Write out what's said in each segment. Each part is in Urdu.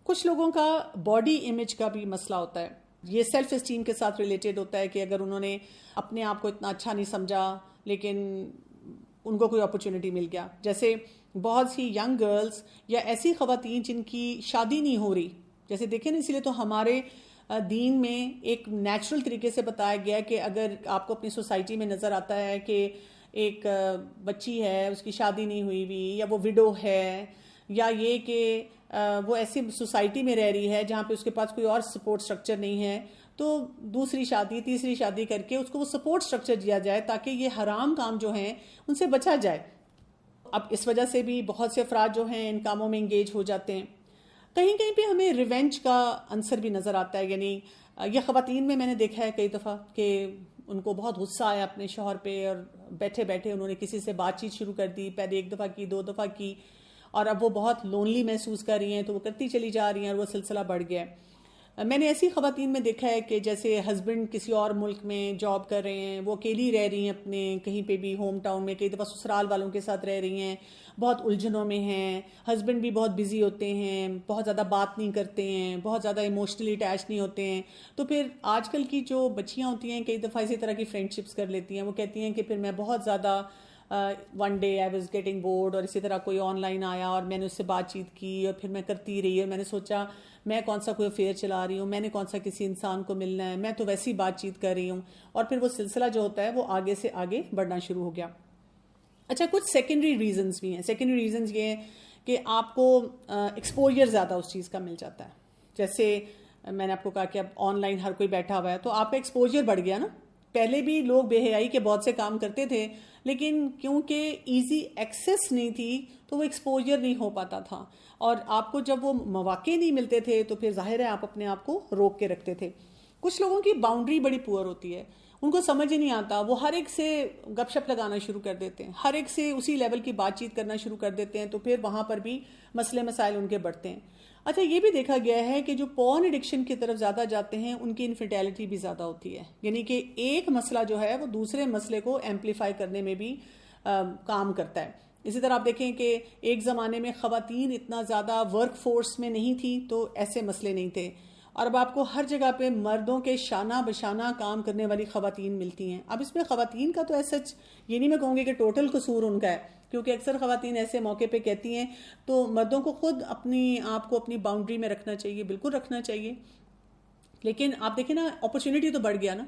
کچھ لوگوں کا باڈی امیج کا بھی مسئلہ ہوتا ہے. یہ سیلف اسٹیم کے ساتھ ریلیٹڈ ہوتا ہے کہ اگر انہوں نے اپنے آپ کو اتنا اچھا نہیں سمجھا لیکن ان کو کوئی اپرچونٹی مل گیا. جیسے بہت سی ینگ گرلز یا ایسی خواتین جن کی شادی نہیں ہو رہی, جیسے دیکھیں نا, اسی لیے تو ہمارے دین میں ایک نیچرل طریقے سے بتایا گیا کہ اگر آپ کو اپنی سوسائٹی میں نظر آتا ہے کہ ایک بچی ہے, اس کی شادی نہیں ہوئی ہوئی, یا وہ وڈو ہے, یا یہ کہ وہ ایسی سوسائٹی میں رہ رہی ہے جہاں پہ اس کے پاس کوئی اور سپورٹ سٹرکچر نہیں ہے, تو دوسری شادی تیسری شادی کر کے اس کو وہ سپورٹ سٹرکچر دیا جائے تاکہ یہ حرام کام جو ہیں ان سے بچا جائے. اب اس وجہ سے بھی بہت سے افراد جو ہیں ان کاموں میں انگیج ہو جاتے ہیں. کہیں کہیں پہ ہمیں ریونج کا عنصر بھی نظر آتا ہے. یعنی یہ خواتین میں نے دیکھا ہے کئی دفعہ کہ ان کو بہت غصہ آیا اپنے شوہر پہ, اور بیٹھے بیٹھے انہوں نے کسی سے بات چیت شروع کر دی, پہلے 1 دفعہ کی, 2 دفعہ کی, اور اب وہ بہت لونلی محسوس کر رہی ہیں تو وہ کرتی چلی جا رہی ہیں اور وہ سلسلہ بڑھ گیا ہے. میں نے ایسی خواتین میں دیکھا ہے کہ جیسے ہسبینڈ کسی اور ملک میں جاب کر رہے ہیں, وہ اکیلی رہ رہی ہیں اپنے کہیں پہ بھی ہوم ٹاؤن میں, کئی دفعہ سسرال والوں کے ساتھ رہ رہی ہیں, بہت الجھنوں میں ہیں, ہسبینڈ بھی بہت بزی ہوتے ہیں, بہت زیادہ بات نہیں کرتے ہیں, بہت زیادہ ایموشنلی اٹیچ نہیں ہوتے ہیں. تو پھر آج کل کی جو بچیاں ہوتی ہیں کئی دفعہ اسی طرح کی فرینڈ شپس کر لیتی ہیں. وہ کہتی ہیں کہ پھر میں بہت زیادہ one day I was getting bored, اور اسی طرح کوئی آن لائن آیا اور میں نے اس سے بات چیت کی, اور پھر میں کرتی رہی, اور میں نے سوچا میں کون سا کوئی افیئر چلا رہی ہوں, میں نے کون سا کسی انسان کو ملنا ہے, میں تو ویسی بات چیت کر رہی ہوں. اور پھر وہ سلسلہ جو ہوتا ہے وہ آگے سے آگے بڑھنا شروع ہو گیا. اچھا, کچھ سیکنڈری ریزنز بھی ہیں. سیکنڈری ریزنز یہ ہیں کہ آپ کو ایکسپوجر زیادہ اس چیز کا مل جاتا ہے. جیسے میں نے آپ کو کہا کہ اب آن لائن ہر کوئی بیٹھا ہوا ہے تو آپ کا ایکسپوجر بڑھ گیا نا. پہلے بھی لوگ بے حیائی کے بہت سے کام کرتے تھے, لیکن کیونکہ ایزی ایکسیس نہیں تھی تو وہ ایکسپوجر نہیں ہو پاتا تھا, اور آپ کو جب وہ مواقع نہیں ملتے تھے تو پھر ظاہر ہے آپ اپنے آپ کو روک کے رکھتے تھے. کچھ لوگوں کی باؤنڈری بڑی پور ہوتی ہے, ان کو سمجھ ہی نہیں آتا, وہ ہر ایک سے گپ شپ لگانا شروع کر دیتے ہیں, ہر ایک سے اسی لیول کی بات چیت کرنا شروع کر دیتے ہیں, تو پھر وہاں پر بھی مسئلے مسائل ان کے بڑھتے ہیں. اچھا, یہ بھی دیکھا گیا ہے کہ جو پورن ایڈکشن کی طرف زیادہ جاتے ہیں ان کی انفرٹیلٹی بھی زیادہ ہوتی ہے. یعنی کہ ایک مسئلہ جو ہے وہ دوسرے مسئلے کو ایمپلیفائی کرنے میں بھی کام کرتا ہے. اسی طرح آپ دیکھیں کہ ایک زمانے میں خواتین اتنا زیادہ ورک فورس میں نہیں تھی تو ایسے مسئلے نہیں تھے, اور اب آپ کو ہر جگہ پہ مردوں کے شانہ بشانہ کام کرنے والی خواتین ملتی ہیں. اب اس میں خواتین کا تو ایسا یہ نہیں میں کہوں گی کہ ٹوٹل قصور ان کا ہے, کیونکہ اکثر خواتین ایسے موقع پہ کہتی ہیں تو مردوں کو خود اپنی آپ کو اپنی باؤنڈری میں رکھنا چاہیے, بالکل رکھنا چاہیے. لیکن آپ دیکھیں نا, اپرچونٹی تو بڑھ گیا نا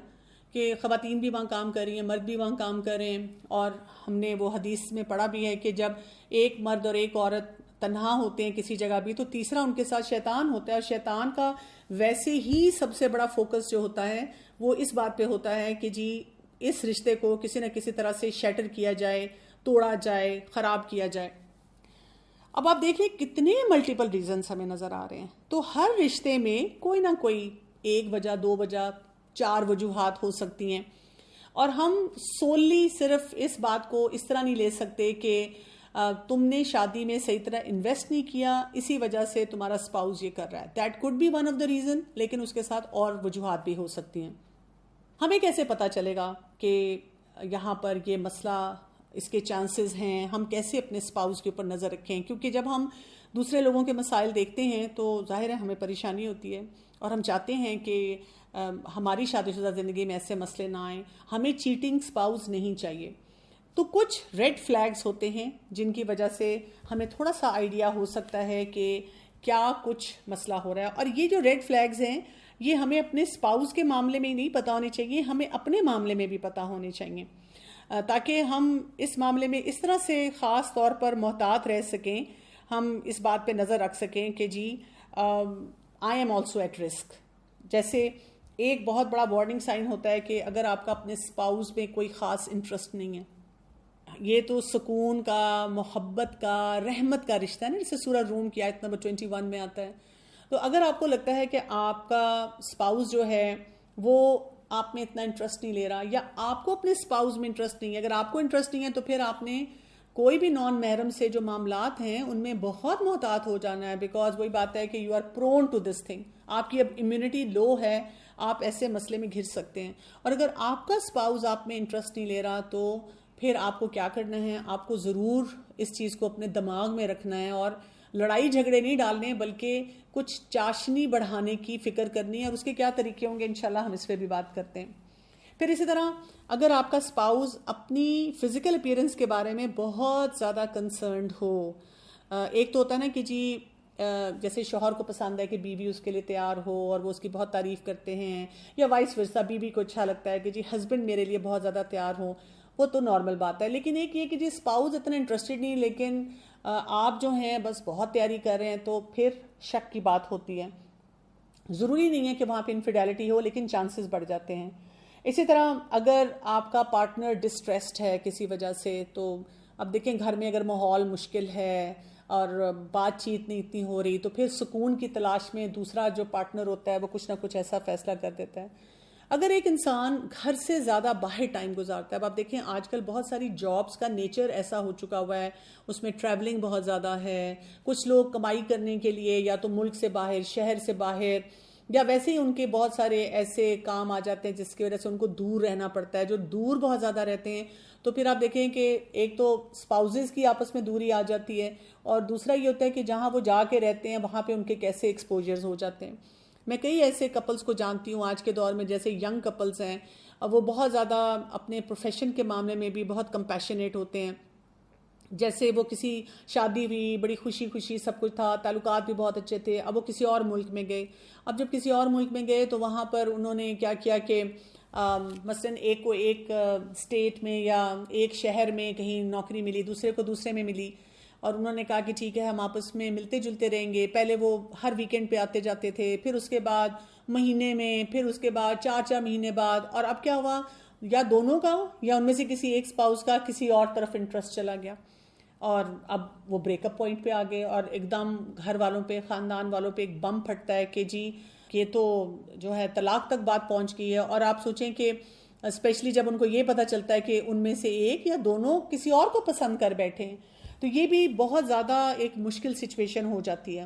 کہ خواتین بھی وہاں کام کر رہی ہیں, مرد بھی وہاں کام کر رہے ہیں. اور ہم نے وہ حدیث میں پڑھا بھی ہے کہ جب ایک مرد اور ایک عورت تنہا ہوتے ہیں کسی جگہ بھی تو تیسرا ان کے ساتھ شیطان ہوتا ہے, اور شیطان کا ویسے ہی سب سے بڑا فوکس جو ہوتا ہے وہ اس بات پہ ہوتا ہے کہ جی اس رشتے کو کسی نہ کسی طرح سے شیٹر کیا جائے, توڑا جائے, خراب کیا جائے. اب آپ دیکھیں کتنے ملٹیپل ریزنز ہمیں نظر آ رہے ہیں. تو ہر رشتے میں کوئی نہ کوئی 1 وجہ 2 وجہ 4 وجوہات ہو سکتی ہیں, اور ہم سوللی صرف اس بات کو اس طرح نہیں لے سکتے کہ تم نے شادی میں صحیح طرح انویسٹ نہیں کیا اسی وجہ سے تمہارا اسپاؤس یہ کر رہا ہے. That could be one of the reason, لیکن اس کے ساتھ اور وجوہات بھی ہو سکتی ہیں. ہمیں کیسے پتا چلے گا کہ یہاں پر یہ مسئلہ اس کے چانسز ہیں, ہم کیسے اپنے اسپاؤس کے اوپر نظر رکھیں؟ کیونکہ جب ہم دوسرے لوگوں کے مسائل دیکھتے ہیں تو ظاہر ہے ہمیں پریشانی ہوتی ہے, اور ہم چاہتے ہیں کہ ہماری شادی شدہ زندگی میں ایسے مسئلے نہ آئیں. ہمیں چیٹنگ اسپاؤس نہیں چاہیے. تو کچھ ریڈ فلیگز ہوتے ہیں جن کی وجہ سے ہمیں تھوڑا سا آئیڈیا ہو سکتا ہے کہ کیا کچھ مسئلہ ہو رہا ہے. اور یہ جو ریڈ فلیگز ہیں یہ ہمیں اپنے اسپاؤس کے معاملے میں ہی نہیں پتہ ہونے چاہیے, ہمیں اپنے معاملے میں بھی پتہ ہونے چاہیے, تاکہ ہم اس معاملے میں اس طرح سے خاص طور پر محتاط رہ سکیں, ہم اس بات پہ نظر رکھ سکیں کہ جی I am also at risk. جیسے ایک بہت بڑا وارننگ سائن ہوتا ہے کہ اگر آپ کا اپنے اسپاؤس میں کوئی خاص انٹرسٹ نہیں ہے, یہ تو سکون کا, محبت کا, رحمت کا رشتہ ہے نا, جسے سورہ روم کی آیت نمبر 21 میں آتا ہے. تو اگر آپ کو لگتا ہے کہ آپ کا اسپاؤس جو ہے وہ آپ میں اتنا انٹرسٹ نہیں لے رہا, یا آپ کو اپنے اسپاؤس میں انٹرسٹ نہیں ہے, اگر آپ کو انٹرسٹ نہیں ہے تو پھر آپ نے کوئی بھی نان محرم سے جو معاملات ہیں ان میں بہت محتاط ہو جانا ہے, بیکاز وہی بات ہے کہ you are prone to this thing. آپ کی اب امیونٹی لو ہے, آپ ایسے مسئلے میں گھر سکتے ہیں. اور اگر آپ کا اسپاؤس آپ میں انٹرسٹ نہیں لے رہا تو پھر آپ کو کیا کرنا ہے, آپ کو ضرور اس چیز کو اپنے دماغ میں رکھنا ہے اور لڑائی جھگڑے نہیں ڈالنے بلکہ کچھ چاشنی بڑھانے کی فکر کرنی ہے، اور اس کے کیا طریقے ہوں گے انشاءاللہ ہم اس پہ بھی بات کرتے ہیں۔ پھر اسی طرح اگر آپ کا سپاؤز اپنی فزیکل اپیرنس کے بارے میں بہت زیادہ کنسرنڈ ہو، ایک تو ہوتا ہے نا کہ جی جیسے شوہر کو پسند ہے کہ بیوی اس کے لیے تیار ہو اور وہ اس کی بہت تعریف کرتے ہیں، یا وائس ورسا بیوی کو اچھا لگتا ہے کہ جی ہسبینڈ میرے لیے بہت زیادہ تیار ہو، وہ تو نارمل بات ہے۔ لیکن ایک یہ کہ جی سپاؤز اتنا انٹرسٹڈ نہیں، لیکن آپ جو ہیں بس بہت تیاری کر رہے ہیں، تو پھر شک کی بات ہوتی ہے۔ ضروری نہیں ہے کہ وہاں پہ انفیڈیلٹی ہو، لیکن چانسز بڑھ جاتے ہیں۔ اسی طرح اگر آپ کا پارٹنر ڈسٹریسڈ ہے کسی وجہ سے، تو اب دیکھیں گھر میں اگر ماحول مشکل ہے اور بات چیت نہیں اتنی ہو رہی، تو پھر سکون کی تلاش میں دوسرا جو پارٹنر ہوتا ہے وہ کچھ نہ کچھ ایسا فیصلہ کر دیتا ہے۔ اگر ایک انسان گھر سے زیادہ باہر ٹائم گزارتا ہے، اب آپ دیکھیں آج کل بہت ساری جابس کا نیچر ایسا ہو چکا ہوا ہے، اس میں ٹریولنگ بہت زیادہ ہے، کچھ لوگ کمائی کرنے کے لیے یا تو ملک سے باہر، شہر سے باہر، یا ویسے ہی ان کے بہت سارے ایسے کام آ جاتے ہیں جس کی وجہ سے ان کو دور رہنا پڑتا ہے۔ جو دور بہت زیادہ رہتے ہیں تو پھر آپ دیکھیں کہ ایک تو سپاؤزز کی آپس میں دوری آ جاتی ہے، اور دوسرا یہ ہوتا ہے کہ جہاں وہ جا کے رہتے ہیں وہاں پہ ان کے کیسے ایکسپوجرز ہو جاتے ہیں۔ میں کئی ایسے کپلز کو جانتی ہوں آج کے دور میں، جیسے ینگ کپلز ہیں، وہ بہت زیادہ اپنے پروفیشن کے معاملے میں بھی بہت کمپیشنیٹ ہوتے ہیں۔ جیسے وہ کسی شادی ہوئی، بڑی خوشی خوشی سب کچھ تھا، تعلقات بھی بہت اچھے تھے، اب وہ کسی اور ملک میں گئے۔ اب جب کسی اور ملک میں گئے تو وہاں پر انہوں نے کیا کیا کہ مثلاً ایک کو ایک اسٹیٹ میں یا ایک شہر میں کہیں نوکری ملی، دوسرے کو دوسرے میں ملی، اور انہوں نے کہا کہ ٹھیک ہے ہم آپس میں ملتے جلتے رہیں گے۔ پہلے وہ ہر ویکنڈ پہ آتے جاتے تھے، پھر اس کے بعد مہینے میں، پھر اس کے بعد 4 مہینے بعد، اور اب کیا ہوا، یا دونوں کا یا ان میں سے کسی ایک سپاؤس کا کسی اور طرف انٹرسٹ چلا گیا، اور اب وہ بریک اپ پوائنٹ پہ آ گئے، اور ایک دم گھر والوں پہ، خاندان والوں پہ ایک بم پھٹتا ہے کہ جی یہ تو جو ہے طلاق تک بات پہنچ گئی ہے۔ اور آپ سوچیں کہ اسپیشلی جب ان کو یہ پتہ چلتا ہے کہ ان میں سے ایک یا دونوں کسی اور کو پسند کر بیٹھے ہیں، تو یہ بھی بہت زیادہ ایک مشکل سچویشن ہو جاتی ہے۔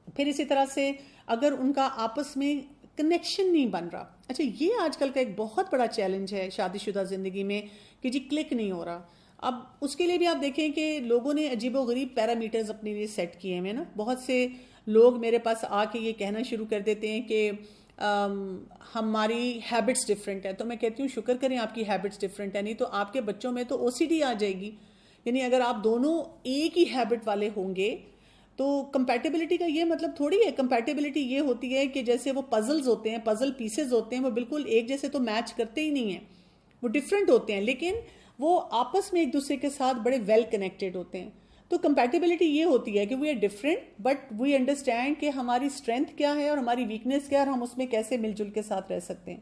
پھر اسی طرح سے اگر ان کا آپس میں کنیکشن نہیں بن رہا، اچھا یہ آج کل کا ایک بہت بڑا چیلنج ہے شادی شدہ زندگی میں کہ جی کلک نہیں ہو رہا۔ اب اس کے لیے بھی آپ دیکھیں کہ لوگوں نے عجیب و غریب پیرامیٹرز اپنے لیے سیٹ کیے ہیں نا۔ بہت سے لوگ میرے پاس آ کے یہ کہنا شروع کر دیتے ہیں کہ ہماری ہیبٹس ڈفرینٹ ہیں، تو میں کہتی ہوں شکر کریں آپ کی ہیبٹس ڈفرینٹ ہیں، نہیں تو آپ کے بچوں میں تو او سی ڈی آ جائے گی۔ یعنی اگر آپ دونوں ایک ہی ہیبٹ والے ہوں گے تو کمپیٹیبلٹی کا یہ مطلب تھوڑی ہے۔ کمپیٹیبلٹی یہ ہوتی ہے کہ جیسے وہ پزلز ہوتے ہیں، پزل پیسز ہوتے ہیں، وہ بالکل ایک جیسے تو میچ کرتے ہی نہیں ہیں، وہ ڈفرینٹ ہوتے ہیں، لیکن وہ آپس میں ایک دوسرے کے ساتھ بڑے ویل کنیکٹڈ ہوتے ہیں۔ تو کمپیٹیبلٹی یہ ہوتی ہے کہ we are different but we understand کہ ہماری اسٹرینتھ کیا ہے اور ہماری ویکنیس کیا ہے، اور ہم اس میں کیسے مل جل کے ساتھ رہ سکتے ہیں۔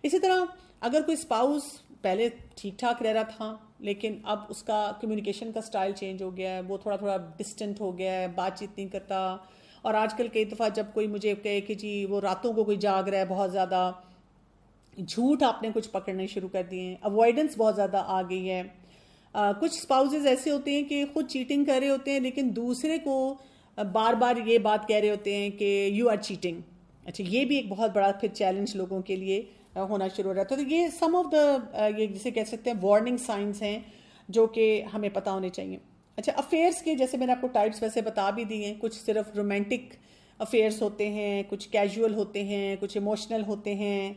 اسی طرح اگر کوئی اسپاؤس پہلے ٹھیک ٹھاک رہ رہا تھا، لیکن اب اس کا کمیونیکیشن کا سٹائل چینج ہو گیا ہے، وہ تھوڑا ڈسٹنٹ ہو گیا ہے، بات چیت نہیں کرتا، اور آج کل کئی دفعہ جب کوئی مجھے کہے کہ جی وہ راتوں کو کوئی جاگ رہا ہے بہت زیادہ، جھوٹ آپ نے کچھ پکڑنے شروع کر دیے ہیں، اوائڈنس بہت زیادہ آ گئی ہے۔ کچھ اسپاؤزز ایسے ہوتے ہیں کہ خود چیٹنگ کر رہے ہوتے ہیں، لیکن دوسرے کو بار بار یہ بات کہہ رہے ہوتے ہیں کہ یو آر چیٹنگ۔ اچھا یہ بھی ایک بہت بڑا پھر چیلنج لوگوں کے لیے ہونا شروع ہو رہا تھا۔ تو یہ سم آف دا یہ جسے کہہ سکتے ہیں وارننگ سائنس ہیں جو کہ ہمیں پتہ ہونے چاہیے۔ اچھا افیئرس کے جیسے میں نے آپ کو ٹائپس ویسے بتا بھی دی ہیں، کچھ صرف رومانٹک افیئرس ہوتے ہیں، کچھ کیجول ہوتے ہیں، کچھ ایموشنل ہوتے ہیں،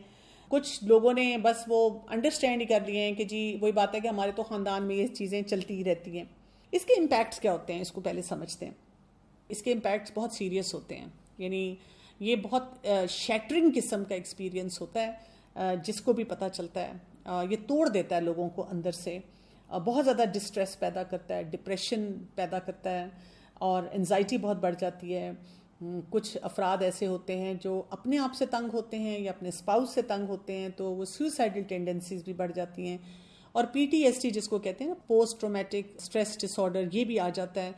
کچھ لوگوں نے بس وہ انڈرسٹینڈ ہی کر لیے ہیں کہ جی وہی بات ہے کہ ہمارے تو خاندان میں یہ چیزیں چلتی ہی رہتی ہیں۔ اس کے امپیکٹس کیا ہوتے ہیں اس کو پہلے سمجھتے ہیں۔ اس کے امپیکٹس بہت سیریس ہوتے ہیں، یعنی یہ بہت شیٹرنگ قسم کا ایکسپیرینس ہوتا ہے جس کو بھی پتہ چلتا ہے، یہ توڑ دیتا ہے لوگوں کو اندر سے، بہت زیادہ ڈسٹریس پیدا کرتا ہے، ڈپریشن پیدا کرتا ہے، اور انزائٹی بہت بڑھ جاتی ہے۔ کچھ افراد ایسے ہوتے ہیں جو اپنے آپ سے تنگ ہوتے ہیں یا اپنے اسپاؤس سے تنگ ہوتے ہیں، تو وہ سوسائڈل ٹینڈنسیز بھی بڑھ جاتی ہیں، اور پی ٹی ایس ٹی جس کو کہتے ہیں نا، post traumatic stress dis order, یہ بھی آ جاتا ہے۔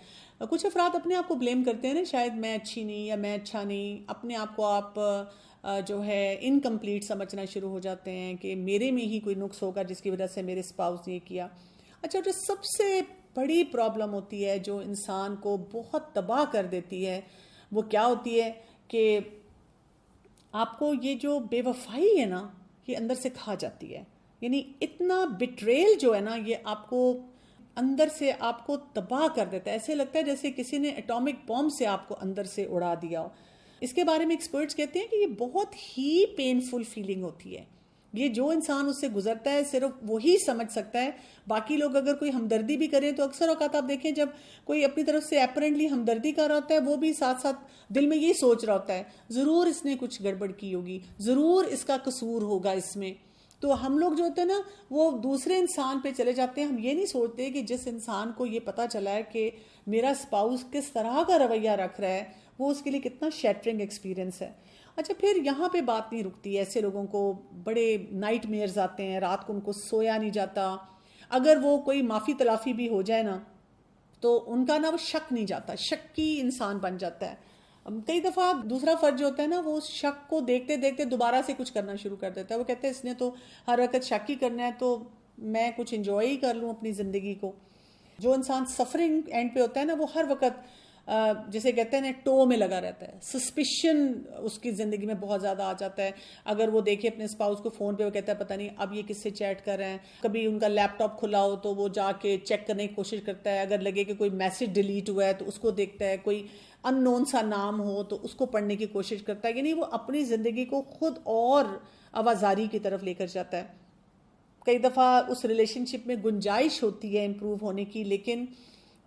کچھ افراد اپنے آپ کو بلیم کرتے ہیں نا، شاید میں اچھی نہیں یا میں اچھا نہیں، اپنے آپ کو آپ جو ہے انکمپلیٹ سمجھنا شروع ہو جاتے ہیں کہ میرے میں ہی کوئی نقص ہوگا جس کی وجہ سے میرے اسپاؤس نے یہ کیا۔ اچھا جو سب سے بڑی پرابلم ہوتی ہے جو انسان کو بہت تباہ کر دیتی ہے، وہ کیا ہوتی ہے کہ آپ کو یہ جو بے وفائی ہے نا، یہ اندر سے کھا جاتی ہے۔ یعنی اتنا بٹریل جو ہے نا، یہ آپ کو اندر سے آپ کو تباہ کر دیتا ہے. ایسے لگتا ہے جیسے کسی نے ایٹامک بم سے آپ کو اندر سے اڑا دیا ہو. اس کے بارے میں ایکسپرٹس کہتے ہیں کہ یہ بہت ہی پینفل فیلنگ ہوتی ہے. یہ جو انسان اس سے گزرتا ہے صرف وہی سمجھ سکتا ہے. باقی لوگ اگر کوئی ہمدردی بھی کریں تو اکثر اوقات آپ دیکھیں جب کوئی اپنی طرف سے اپیرنٹلی ہمدردی کر رہا ہوتا ہے وہ بھی ساتھ ساتھ دل میں یہ سوچ رہا ہوتا ہے ضرور اس نے کچھ گڑبڑ کی ہوگی, ضرور اس کا قصور ہوگا اس میں. تو ہم لوگ جو ہوتے ہیں نا وہ دوسرے انسان پہ چلے جاتے ہیں. ہم یہ نہیں سوچتے کہ جس انسان کو یہ پتا چلا ہے کہ میرا اسپاؤس کس طرح کا رویہ رکھ رہا ہے وہ اس کے لیے کتنا شیٹرنگ ایکسپیرینس ہے. اچھا پھر یہاں پہ بات نہیں رکتی. ایسے لوگوں کو بڑے نائٹ میئرز آتے ہیں, رات کو ان کو سویا نہیں جاتا. اگر وہ کوئی معافی تلافی بھی ہو جائے نا تو ان کا نا وہ شک نہیں جاتا, شکی انسان بن جاتا ہے. کئی دفعہ دوسرا فرد جو ہوتا ہے نا وہ اس شک کو دیکھتے دیکھتے دوبارہ سے کچھ کرنا شروع کر دیتا ہے. وہ کہتے ہیں اس نے تو ہر وقت شک ہی کرنا ہے تو میں کچھ انجوائے ہی کر لوں اپنی زندگی کو. جو انسان سفرنگ اینڈ پہ ہوتا ہے نا وہ ہر وقت جسے کہتے ہیں نا ٹو میں لگا رہتا ہے. سسپیشن اس کی زندگی میں بہت زیادہ آ جاتا ہے. اگر وہ دیکھے اپنے اسپاؤس کو فون پہ وہ کہتا ہے پتہ نہیں اب یہ کس سے چیٹ کر رہے ہیں. کبھی ان کا لیپ ٹاپ کھلا ہو تو وہ جا کے چیک کرنے کی کوشش کرتا ہے. اگر لگے کہ کوئی میسج ڈیلیٹ ہوا ہے تو اس کو دیکھتا ہے. کوئی ان نون سا نام ہو تو اس کو پڑھنے کی کوشش کرتا ہے. یعنی وہ اپنی زندگی کو خود اور آوازاری کی طرف لے کر جاتا ہے. کئی دفعہ اس ریلیشن شپ میں گنجائش ہوتی ہے امپروو ہونے کی, لیکن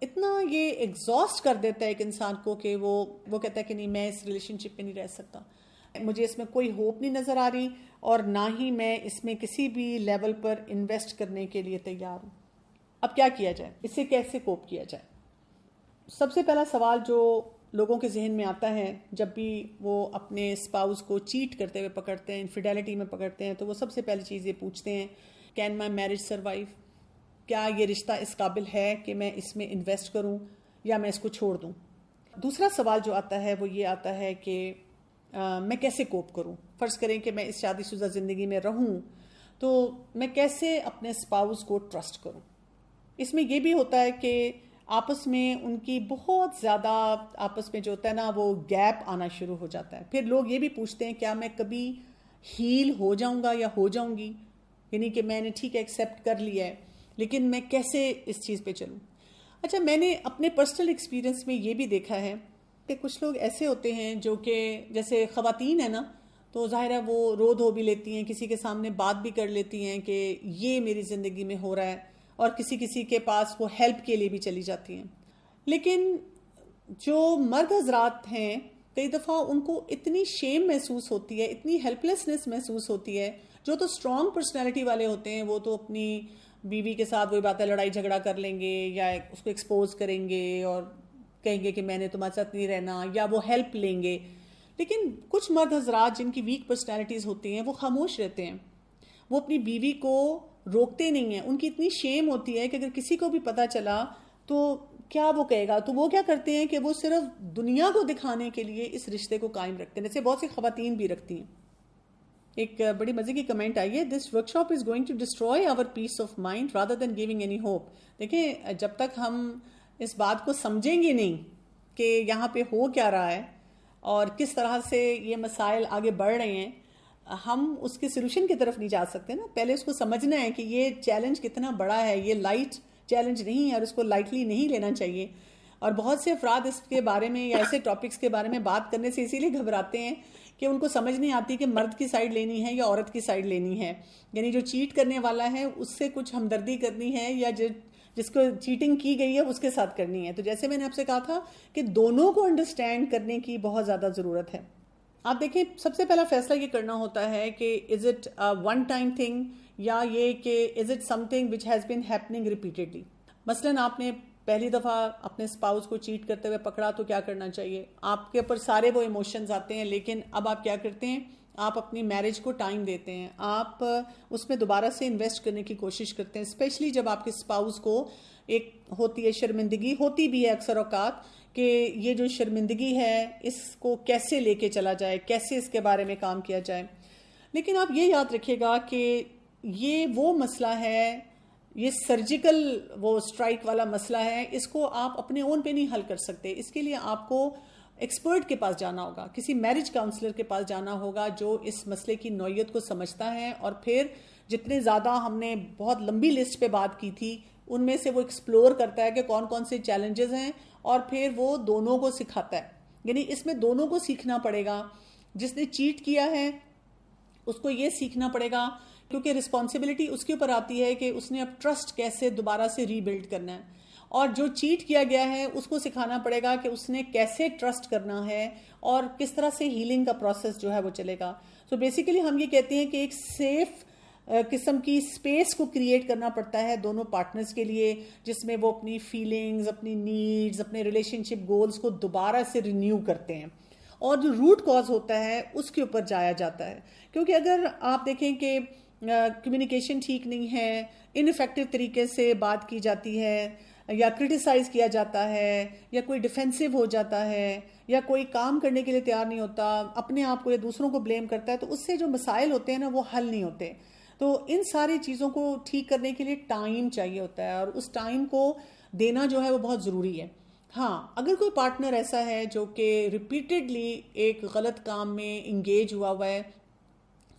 اتنا یہ ایگزاسٹ کر دیتا ہے ایک انسان کو کہ وہ کہتا ہے کہ نہیں میں اس ریلیشن شپ میں نہیں رہ سکتا, مجھے اس میں کوئی ہوپ نہیں نظر آ رہی اور نہ ہی میں اس میں کسی بھی لیول پر انویسٹ کرنے کے لیے تیار ہوں. اب کیا کیا جائے, اس سے کیسے کوپ کیا جائے؟ سب سے پہلا سوال جو لوگوں کے ذہن میں آتا ہے جب بھی وہ اپنے اسپاؤس کو چیٹ کرتے ہوئے پکڑتے ہیں, انفیڈیلٹی میں پکڑتے ہیں, تو وہ سب سے پہلی چیز یہ پوچھتے ہیں کین مائی میرج سروائیو؟ کیا یہ رشتہ اس قابل ہے کہ میں اس میں انویسٹ کروں یا میں اس کو چھوڑ دوں؟ دوسرا سوال جو آتا ہے وہ یہ آتا ہے کہ میں کیسے کوپ کروں. فرض کریں کہ میں اس شادی شدہ زندگی میں رہوں تو میں کیسے اپنے اسپاؤس کو ٹرسٹ کروں. اس میں یہ بھی ہوتا ہے کہ آپس میں ان کی بہت زیادہ آپس میں جو ہوتا ہے نا وہ گیپ آنا شروع ہو جاتا ہے. پھر لوگ یہ بھی پوچھتے ہیں کیا میں کبھی ہیل ہو جاؤں گا یا ہو جاؤں گی, یعنی کہ میں نے ٹھیک ہے ایکسیپٹ کر لیا ہے لیکن میں کیسے اس چیز پہ چلوں. اچھا میں نے اپنے پرسنل ایکسپیرینس میں یہ بھی دیکھا ہے کہ کچھ لوگ ایسے ہوتے ہیں جو کہ جیسے خواتین ہیں نا تو ظاہر ہے وہ رو دھو بھی لیتی ہیں, کسی کے سامنے بات بھی کر لیتی ہیں کہ یہ میری زندگی میں ہو رہا ہے, اور کسی کے پاس وہ ہیلپ کے لیے بھی چلی جاتی ہیں. لیکن جو مرد حضرات ہیں کئی دفعہ ان کو اتنی شیم محسوس ہوتی ہے, اتنی ہیلپلیسنس محسوس ہوتی ہے. جو تو اسٹرانگ پرسنالٹی والے ہوتے ہیں وہ تو اپنی بیوی کے ساتھ وہی باتیں لڑائی جھگڑا کر لیں گے یا اس کو ایکسپوز کریں گے اور کہیں گے کہ میں نے تمہارے ساتھ نہیں رہنا, یا وہ ہیلپ لیں گے. لیکن کچھ مرد حضرات جن کی ویک پرسنالٹیز ہوتی ہیں وہ خاموش رہتے ہیں, وہ اپنی بیوی کو روکتے نہیں ہیں. ان کی اتنی شیم ہوتی ہے کہ اگر کسی کو بھی پتا چلا تو کیا وہ کہے گا, تو وہ کیا کرتے ہیں کہ وہ صرف دنیا کو دکھانے کے لیے اس رشتے کو قائم رکھتے ہیں, جیسے بہت سی خواتین بھی رکھتی ہیں. ایک بڑی مزے کی کمنٹ آئی ہے, this workshop is going to destroy our peace of mind rather than giving any hope. دیکھیں جب تک ہم اس بات کو سمجھیں گے نہیں کہ یہاں پہ ہو کیا رہا ہے اور کس طرح سے یہ مسائل آگے بڑھ رہے ہیں, ہم اس کے سلوشن کی طرف نہیں جا سکتے نا. پہلے اس کو سمجھنا ہے کہ یہ چیلنج کتنا بڑا ہے, یہ لائٹ چیلنج نہیں ہے اور اس کو لائٹلی نہیں لینا چاہیے. اور بہت سے افراد اس کے بارے میں یا ایسے ٹاپکس کے بارے میں بات کرنے سے اسی لیے گھبراتے ہیں کہ ان کو سمجھ نہیں آتی کہ مرد کی سائڈ لینی ہے یا عورت کی سائڈ لینی ہے. یعنی جو چیٹ کرنے والا ہے اس سے کچھ ہمدردی کرنی ہے یا جس کو چیٹنگ کی گئی ہے اس کے ساتھ کرنی ہے. تو جیسے میں نے آپ سے کہا تھا کہ دونوں کو انڈرسٹینڈ کرنے کی بہت زیادہ ضرورت ہے. آپ دیکھیں سب سے پہلا فیصلہ یہ کرنا ہوتا ہے کہ is it one time thing یا یہ کہ is it some thing which has been happening repeatedly. مثلاً آپ نے پہلی دفعہ اپنے اسپاؤس کو چیٹ کرتے ہوئے پکڑا تو کیا کرنا چاہیے؟ آپ کے اوپر سارے وہ ایموشنز آتے ہیں, لیکن اب آپ کیا کرتے ہیں, آپ اپنی میرج کو ٹائم دیتے ہیں, آپ اس میں دوبارہ سے انویسٹ کرنے کی کوشش کرتے ہیں. اسپیشلی جب آپ کے اسپاؤس کو ایک ہوتی ہے شرمندگی, ہوتی بھی ہے اکثر اوقات کہ یہ جو شرمندگی ہے اس کو کیسے لے کے چلا جائے, کیسے اس کے بارے میں کام کیا جائے. لیکن آپ یہ یاد رکھیے گا کہ یہ وہ مسئلہ ہے, یہ سرجیکل وہ اسٹرائک والا مسئلہ ہے, اس کو آپ اپنے اون پہ نہیں حل کر سکتے. اس کے لیے آپ کو ایکسپرٹ کے پاس جانا ہوگا, کسی میرج کاؤنسلر کے پاس جانا ہوگا جو اس مسئلے کی نوعیت کو سمجھتا ہے. اور پھر جتنے زیادہ ہم نے بہت لمبی لسٹ پہ بات کی تھی ان میں سے وہ ایکسپلور کرتا ہے کہ کون کون سے چیلنجز ہیں اور پھر وہ دونوں کو سکھاتا ہے. یعنی اس میں دونوں کو سیکھنا پڑے گا. جس نے چیٹ کیا ہے اس کو یہ سیکھنا پڑے گا کیونکہ رسپانسبلٹی اس کے اوپر آتی ہے کہ اس نے اب ٹرسٹ کیسے دوبارہ سے ری بلڈ کرنا ہے, اور جو چیٹ کیا گیا ہے اس کو سکھانا پڑے گا کہ اس نے کیسے ٹرسٹ کرنا ہے اور کس طرح سے ہیلنگ کا پروسیس جو ہے وہ چلے گا. سو بیسیکلی ہم یہ کہتے ہیں کہ ایک سیف قسم کی اسپیس کو کریٹ کرنا پڑتا ہے دونوں پارٹنرز کے لیے, جس میں وہ اپنی فیلنگز, اپنی نیڈز, اپنے ریلیشن شپ گولز کو دوبارہ سے رینیو کرتے ہیں, اور جو روٹ کاز ہوتا ہے اس کے اوپر جایا جاتا ہے. کیونکہ اگر آپ دیکھیں کہ کمیونیکیشن ٹھیک نہیں ہے, ان افیکٹو طریقے سے بات کی جاتی ہے, یا کرٹیسائز کیا جاتا ہے, یا کوئی ڈیفینسو ہو جاتا ہے, یا کوئی کام کرنے کے لیے تیار نہیں ہوتا, اپنے آپ کو یا دوسروں کو بلیم کرتا ہے, تو اس سے جو مسائل ہوتے ہیں نا وہ حل نہیں ہوتے. تو ان ساری چیزوں کو ٹھیک کرنے کے لیے ٹائم چاہیے ہوتا ہے, اور اس ٹائم کو دینا جو ہے وہ بہت ضروری ہے. ہاں, اگر کوئی پارٹنر ایسا ہے جو کہ ریپیٹڈلی ایک غلط کام میں انگیج ہوا ہے,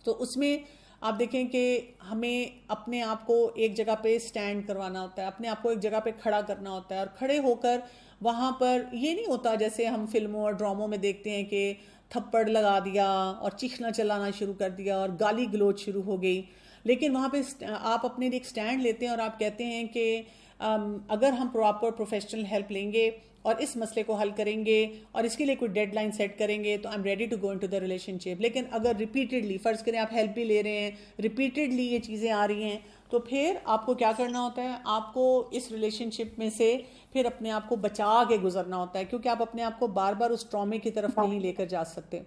تو اس میں آپ دیکھیں کہ ہمیں اپنے آپ کو ایک جگہ پہ سٹینڈ کروانا ہوتا ہے, اپنے آپ کو ایک جگہ پہ کھڑا کرنا ہوتا ہے, اور کھڑے ہو کر وہاں پر یہ نہیں ہوتا جیسے ہم فلموں اور ڈراموں میں دیکھتے ہیں کہ تھپڑ لگا دیا اور چیخنا چلانا شروع کر دیا اور گالی گلوچ شروع ہو گئی. لیکن وہاں پہ آپ اپنے لیے ایک سٹینڈ لیتے ہیں اور آپ کہتے ہیں کہ اگر ہم پراپر پروفیشنل ہیلپ لیں گے اور اس مسئلے کو حل کریں گے اور اس کے لیے کوئی ڈیڈ لائن سیٹ کریں گے تو I am ready to go into the relationship. لیکن اگر ریپیٹڈلی فرض کریں آپ ہیلپ بھی لے رہے ہیں, ریپیٹڈلی یہ چیزیں آ رہی ہیں, تو پھر آپ کو کیا کرنا ہوتا ہے, آپ کو اس ریلیشن شپ میں سے پھر اپنے آپ کو بچا کے گزرنا ہوتا ہے, کیونکہ آپ اپنے آپ کو بار بار اس ٹرامے کی طرف نہیں لے کر جا سکتے.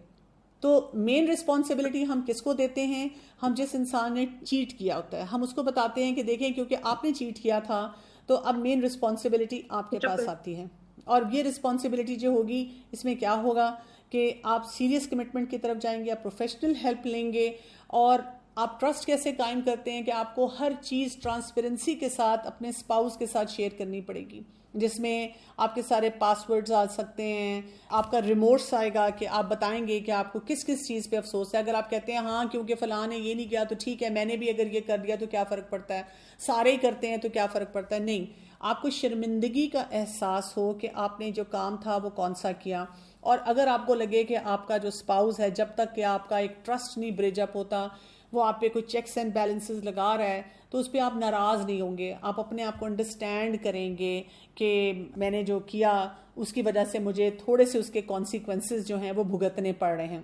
تو مین رسپانسبلٹی ہم کس کو دیتے ہیں, ہم جس انسان نے چیٹ کیا ہوتا ہے ہم اس کو بتاتے ہیں کہ دیکھیں کیونکہ آپ نے چیٹ کیا تھا تو اب مین رسپانسبلٹی آپ کے پاس آتی ہے. اور یہ رسپانسبلٹی جو ہوگی اس میں کیا ہوگا کہ آپ سیریس کمٹمنٹ کی طرف جائیں گے, آپ پروفیشنل ہیلپ لیں گے, اور آپ ٹرسٹ کیسے قائم کرتے ہیں کہ آپ کو ہر چیز ٹرانسپیرنسی کے ساتھ اپنے اسپاؤس کے ساتھ شیئر کرنی پڑے گی, جس میں آپ کے سارے پاس ورڈز آ سکتے ہیں, آپ کا ریمورس آئے گا کہ آپ بتائیں گے کہ آپ کو کس کس چیز پہ افسوس ہے. اگر آپ کہتے ہیں ہاں کیونکہ فلاں نے یہ نہیں کیا تو ٹھیک ہے, میں نے بھی اگر یہ کر دیا تو کیا فرق پڑتا ہے, سارے ہی کرتے ہیں تو کیا فرق پڑتا ہے, نہیں, آپ کو شرمندگی کا احساس ہو کہ آپ نے جو کام تھا وہ کون سا کیا. اور اگر آپ کو لگے کہ آپ کا جو اسپاؤس ہے جب تک کہ آپ کا ایک ٹرسٹ نہیں بریج اپ ہوتا, وہ آپ پہ کوئی چیکس اینڈ بیلنسز لگا رہا ہے, تو اس پہ آپ ناراض نہیں ہوں گے, آپ اپنے آپ کو انڈرسٹینڈ کریں گے کہ میں نے جو کیا اس کی وجہ سے مجھے تھوڑے سے اس کے کانسیکوینسز جو ہیں وہ بھگتنے پڑ رہے ہیں.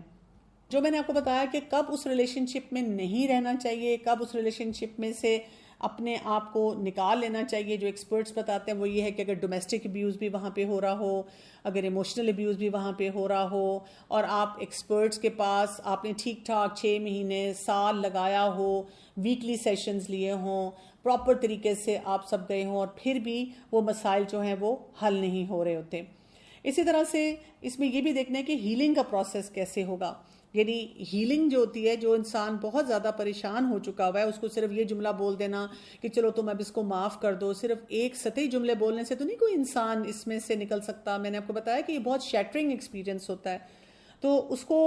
جو میں نے آپ کو بتایا کہ کب اس ریلیشن شپ میں نہیں رہنا چاہیے, کب اس ریلیشن شپ میں سے اپنے آپ کو نکال لینا چاہیے, جو ایکسپرٹس بتاتے ہیں وہ یہ ہے کہ اگر ڈومیسٹک ابیوز بھی وہاں پہ ہو رہا ہو, اگر ایموشنل ابیوز بھی وہاں پہ ہو رہا ہو, اور آپ ایکسپرٹس کے پاس آپ نے ٹھیک ٹھاک 6 مہینے سال لگایا ہو, ویکلی سیشنز لیے ہوں, پراپر طریقے سے آپ سب گئے ہوں, اور پھر بھی وہ مسائل جو ہیں وہ حل نہیں ہو رہے ہوتے. اسی طرح سے اس میں یہ بھی دیکھنا ہے کہ ہیلنگ کا پروسیس کیسے ہوگا. یعنی ہیلنگ جو ہوتی ہے, جو انسان بہت زیادہ پریشان ہو چکا ہوا ہے, اس کو صرف یہ جملہ بول دینا کہ چلو تم اب اس کو معاف کر دو, صرف ایک سطحی جملے بولنے سے تو نہیں کوئی انسان اس میں سے نکل سکتا. میں نے آپ کو بتایا کہ یہ بہت شیٹرنگ ایکسپیرینس ہوتا ہے. تو اس کو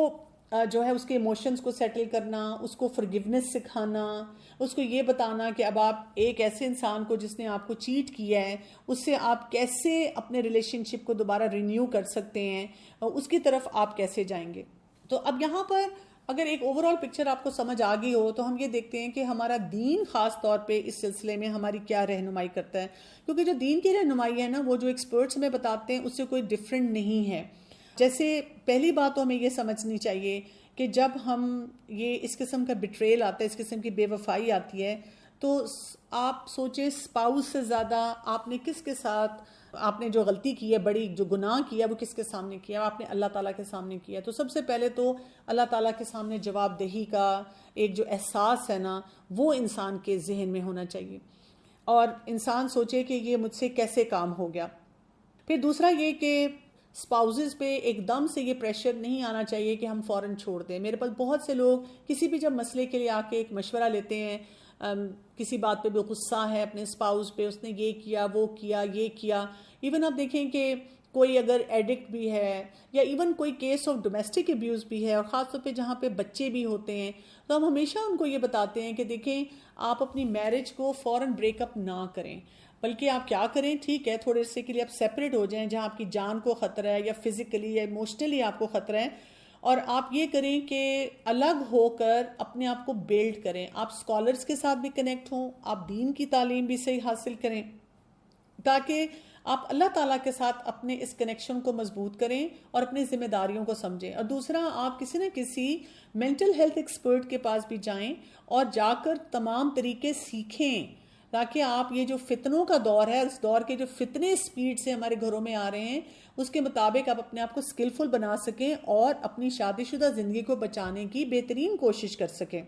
جو ہے اس کے ایموشنز کو سیٹل کرنا, اس کو فرگیونیس سکھانا, اس کو یہ بتانا کہ اب آپ ایک ایسے انسان کو جس نے آپ کو چیٹ کیا ہے اس سے آپ کیسے اپنے ریلیشن شپ کو دوبارہ رینیو کر سکتے ہیں, اور اس کی طرف آپ کیسے جائیں گے. تو اب یہاں پر اگر ایک اوورال پکچر آپ کو سمجھ آ گئی ہو تو ہم یہ دیکھتے ہیں کہ ہمارا دین خاص طور پہ اس سلسلے میں ہماری کیا رہنمائی کرتا ہے. کیونکہ جو دین کی رہنمائی ہے نا, وہ جو ایکسپرٹس ہمیں بتاتے ہیں اس سے کوئی ڈفرینٹ نہیں ہے. جیسے پہلی بات تو ہمیں یہ سمجھنی چاہیے کہ جب ہم یہ اس قسم کا بٹریل آتا ہے, اس قسم کی بے وفائی آتی ہے, تو آپ سوچیں اسپاؤس سے زیادہ آپ نے کس کے ساتھ, آپ نے جو غلطی کی ہے, بڑی جو گناہ کیا وہ کس کے سامنے کیا, آپ نے اللہ تعالیٰ کے سامنے کیا. تو سب سے پہلے تو اللہ تعالیٰ کے سامنے جواب دہی کا ایک جو احساس ہے نا, وہ انسان کے ذہن میں ہونا چاہیے, اور انسان سوچے کہ یہ مجھ سے کیسے کام ہو گیا. پھر دوسرا یہ کہ اسپاؤزز پہ ایک دم سے یہ پریشر نہیں آنا چاہیے کہ ہم فوراً چھوڑ دیں. میرے پاس بہت سے لوگ کسی بھی جب مسئلے کے لیے آ کے ایک مشورہ لیتے ہیں, کسی بات پہ بھی غصہ ہے اپنے اسپاؤس پہ, اس نے یہ کیا وہ کیا یہ کیا, ایون آپ دیکھیں کہ کوئی اگر ایڈکٹ بھی ہے, یا ایون کوئی کیس آف ڈومیسٹک ابیوز بھی ہے, اور خاص طور پہ جہاں پہ بچے بھی ہوتے ہیں, تو ہم ہمیشہ ان کو یہ بتاتے ہیں کہ دیکھیں آپ اپنی میرج کو فوراً بریک اپ نہ کریں. بلکہ آپ کیا کریں، ٹھیک ہے تھوڑے سے کے لیے آپ سیپریٹ ہو جائیں جہاں آپ کی جان کو خطرہ ہے یا فزیکلی یا ایموشنلی آپ کو خطرہ ہے، اور آپ یہ کریں کہ الگ ہو کر اپنے آپ کو بیلڈ کریں. آپ اسکالرس کے ساتھ بھی کنیکٹ ہوں، آپ دین کی تعلیم بھی صحیح حاصل کریں، تاکہ آپ اللہ تعالیٰ کے ساتھ اپنے اس کنیکشن کو مضبوط کریں اور اپنی ذمہ داریوں کو سمجھیں. اور دوسرا، آپ کسی نہ کسی مینٹل ہیلتھ ایکسپرٹ کے پاس بھی جائیں اور جا کر تمام طریقے سیکھیں، تاکہ آپ یہ جو فتنوں کا دور ہے، اس دور کے جو فتنے سپیڈ سے ہمارے گھروں میں آ رہے ہیں، اس کے مطابق آپ اپنے آپ کو اسکلفل بنا سکیں اور اپنی شادی شدہ زندگی کو بچانے کی بہترین کوشش کر سکیں.